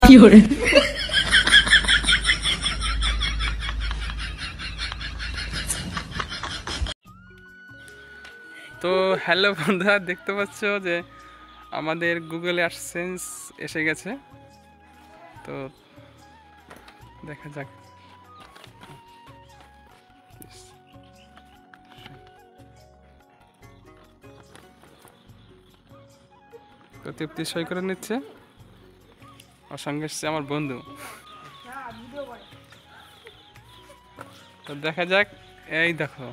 তো হ্যালো বন্ধুরা, দেখতে পাচ্ছ যে আমাদের গুগল অ্যাডসেন্স এসে গেছে। তো দেখা যাক। তো তৃপ্তি সই করে নিচ্ছে, ওর সঙ্গে এসছে আমার বন্ধু। তো দেখা যাক। এই দেখো,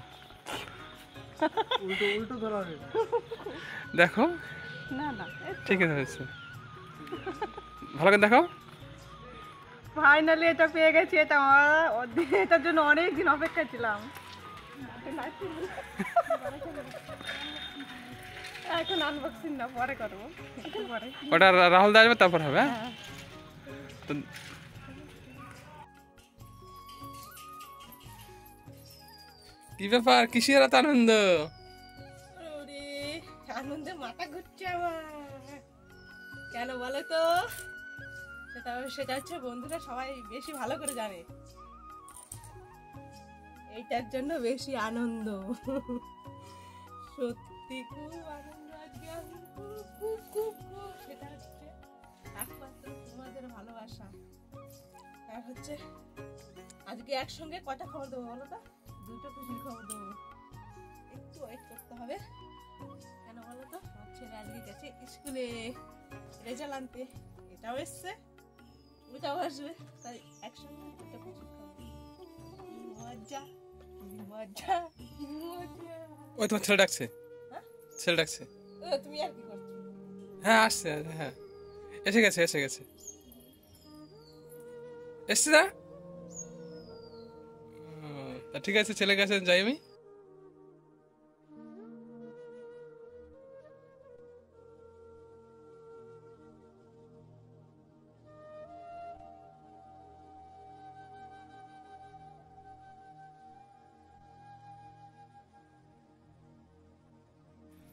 দেখো না না ঠিক আছে, ভালো করে দেখো। ফাইনালি এটা পেয়ে গেছি। এটা এটার জন্য অনেক দিন অপেক্ষা ছিলাম। এখন আনবক্সিং না, পরে করবো, একটু পরে। ওটা রাহুল দা আসবে, তারপর হবে। তো কি ব্যাপার, কিসের এত আনন্দ? আনন্দে মাথা ঘুরছে আমার। কেন বলো তো? সেটা হচ্ছে বন্ধুরা সবাই বেশি ভালো করে জানে, এইটার জন্য বেশি আনন্দ। সত্যি খুব আনন্দ আজকে, খুব খুব খুব। সেটা হচ্ছে একমাত্র তোমাদের ভালোবাসা। আর হচ্ছে আজকে একসঙ্গে কটা খবর দেবো বলো তো? দুটো খুশির খবর দেবো। একটু ওয়েট করতে হবে। কেন বলো তো? আমার ছেলে আজকে গেছে স্কুলে রেজাল্ট আনতে, এটাও এসছে, ওটাও আসবে, তাই একসঙ্গে দুটো খুশির খবর। মজা মজা মজা। ওই তোমার ছেলে ডাকছে, ছেলে ডাকছে। তুমি আর কি করছো? হ্যাঁ আসছে, হ্যাঁ এসে গেছে, এসে গেছে, এসছে না? তা ঠিক আছে, ছেলে কাছে যাই আমি।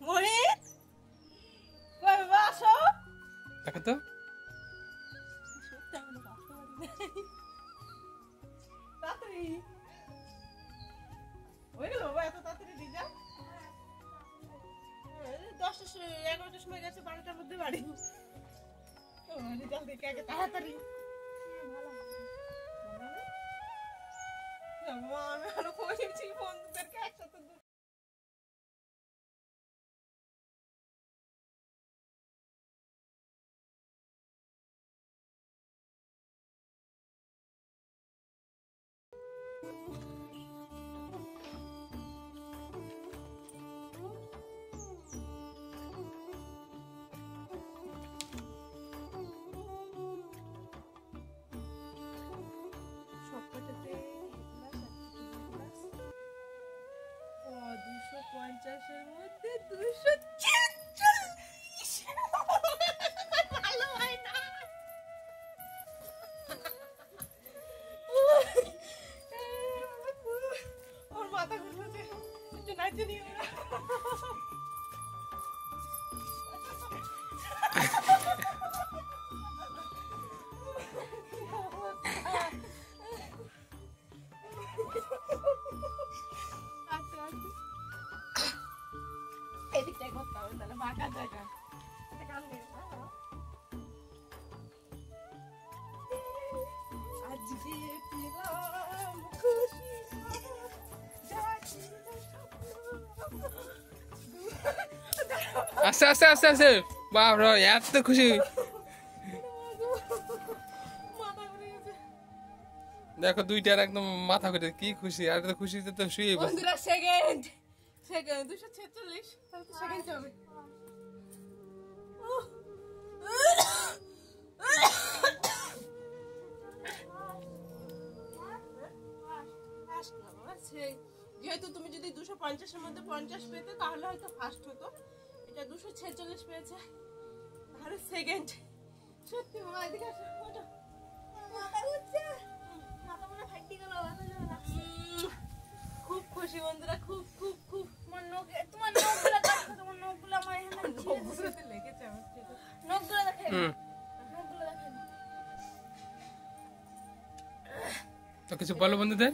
মহিত, কই বাবা আসো। দেখো তো, তাড়াতাড়ি হয়ে গেল বাবা, এত তাড়াতাড়ি রেজাল্ট? 11টার সময় গেছে, 12টার মধ্যে বাড়ি। রেজাল্ট দেখে আগে তাড়াতাড়ি। আমি আরো বলেছি বন্ধুদেরকে একসাথে। সবকটাতে 250-এর মধ্যে 246। ভালো হয় না। ওর মাথা ঘুরছে, একটু নাচে নিয়ে ওরা। এদিকটাই করতে হবে, তাহলে ফাঁকা জায়গা। আজকে পেলাম খুশি, আস্তে আস্তে আস্তে আস্তে, বাবা এত খুশি। দেখো দুইটার একদম মাথা করে কি খুশি, আর তো খুশিতে তো শুয়ে বসে। বন্ধুরা সেকেন্ড 246, তাহলে তো সেকেন্ড হবে। যেহেতু তুমি যদি 250-এর মধ্যে 50 পেতে তাহলে হয়তো ফার্স্ট হতো। এটা 246 পেয়েছে, তাহলে সেকেন্ড। সত্যি মা, এদিকে আসো, ওঠো। মাথা ঘুরছে, মাথা মনে ফাটি গেল। খুব খুশি বন্ধুরা, খুব খুব খুব। তোমার নখগুলো দেখো, তোমার নখগুলো আমার এখানে লেগেছে। নখগুলো দেখেন, নখগুলো দেখেন। তো কিছু বলো বন্ধুদের।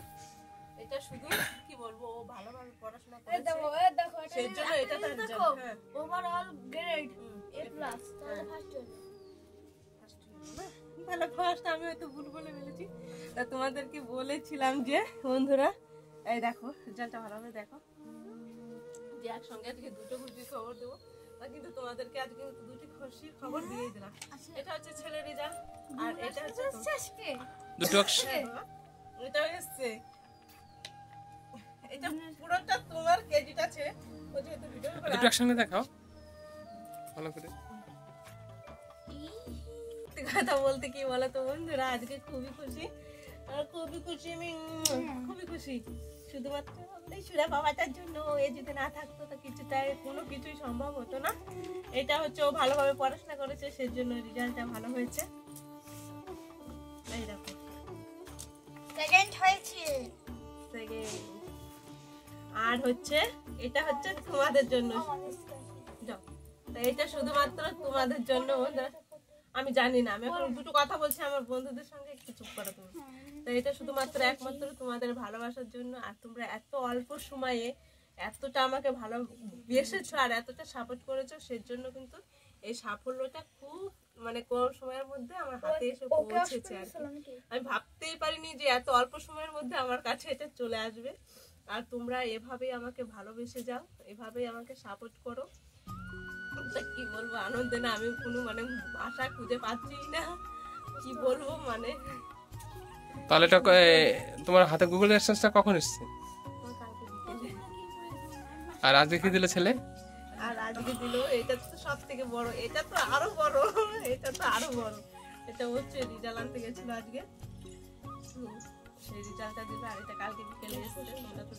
এটা শুধু কি বলবো, ও ভালোভাবে পড়াশোনা এই দেখো করেছে, এই দেখো সেই জন্য এটা তার দেখো রেজাল্ট। হ্যাঁ ওভারঅল গ্রেড A+ হ্যাঁ। তাহলে ফার্স্ট হলো। ভালো ফার্স্ট, আমি হয়তো ভুল বলে ফেলেছি। তা তোমাদেরকে বলেছিলাম যে বন্ধুরা এই দেখো রেজাল্টটা ভালোভাবে দেখো, যে একসঙ্গে আজকে দুটো খুশির খবর দেবো, তা কিন্তু তোমাদেরকে আজকে কিন্তু দুটি খুশির খবর দিয়ে দিলাম। এটা হচ্ছে ছেলের রেজাল্ট আর এটা হচ্ছে শেষকে দুটো এটা হচ্ছে এটা পুরোটা তোমার, কেজিটা ছেড়ে ও যেহেতু ভিডিও করে দুটো একসঙ্গে দেখাও ভালো করে। সত্যি কথা বলতে কি বলো তো বন্ধুরা, আজকে খুবই খুশি, আর খুবই খুশি আমি, খুবই খুশি। শুধুমাত্র এই সুরা বাবাটার জন্য, এ যদি না থাকতো তো কিছুটাই কোনো কিছুই সম্ভব হতো না। এটা হচ্ছে ও ভালোভাবে পড়াশোনা করেছে, সেজন্য রেজাল্টটা ভালো হয়েছে। এই দেখো সেকেন্ড হয়েছে। second। আর হচ্ছে এটা হচ্ছে তোমাদের জন্য, যাও। তো এটা শুধুমাত্র তোমাদের জন্য বন্ধুরা। আমি জানি না, আমি এখন দুটো কথা বলছি আমার বন্ধুদের সঙ্গে, একটু চুপ করো তুমি। তো এটা শুধুমাত্র একমাত্র তোমাদের ভালোবাসার জন্য, আর তোমরা এত অল্প সময়ে এতটা আমাকে ভালোবেসেছো আর এতটা সাপোর্ট করেছো, সেজন্য কিন্তু এই সাফল্যটা খুব মানে কম সময়ের মধ্যে আমার হাতে এসে পৌঁছেছে আর কি। আমি ভাবতেই পারিনি যে এত অল্প সময়ের মধ্যে আমার কাছে এটা চলে আসবে। আর তোমরা এভাবেই আমাকে ভালোবেসে যাও, এভাবেই আমাকে সাপোর্ট করো। তা কি বলবো, আনন্দে না আমি কোনো মানে ভাষা খুঁজে পাচ্ছি না, কি বলবো মানে। তাহলে এটা তোমার হাতে গুগল অ্যাডসেন্সটা কখন এসছে? কালকে বিকেলে। আর আজকে কি দিল ছেলে? আর আজকে দিল, এটা তো সব থেকে বড়, এটা তো আরো বড়, এটা তো আরো বড়। এটা হচ্ছে রেজাল্ট আনতে গেছিল আজকে, সেই রেজাল্টটা দিল, আর এটা কালকে বিকেলে এসেছে, তোমরা তো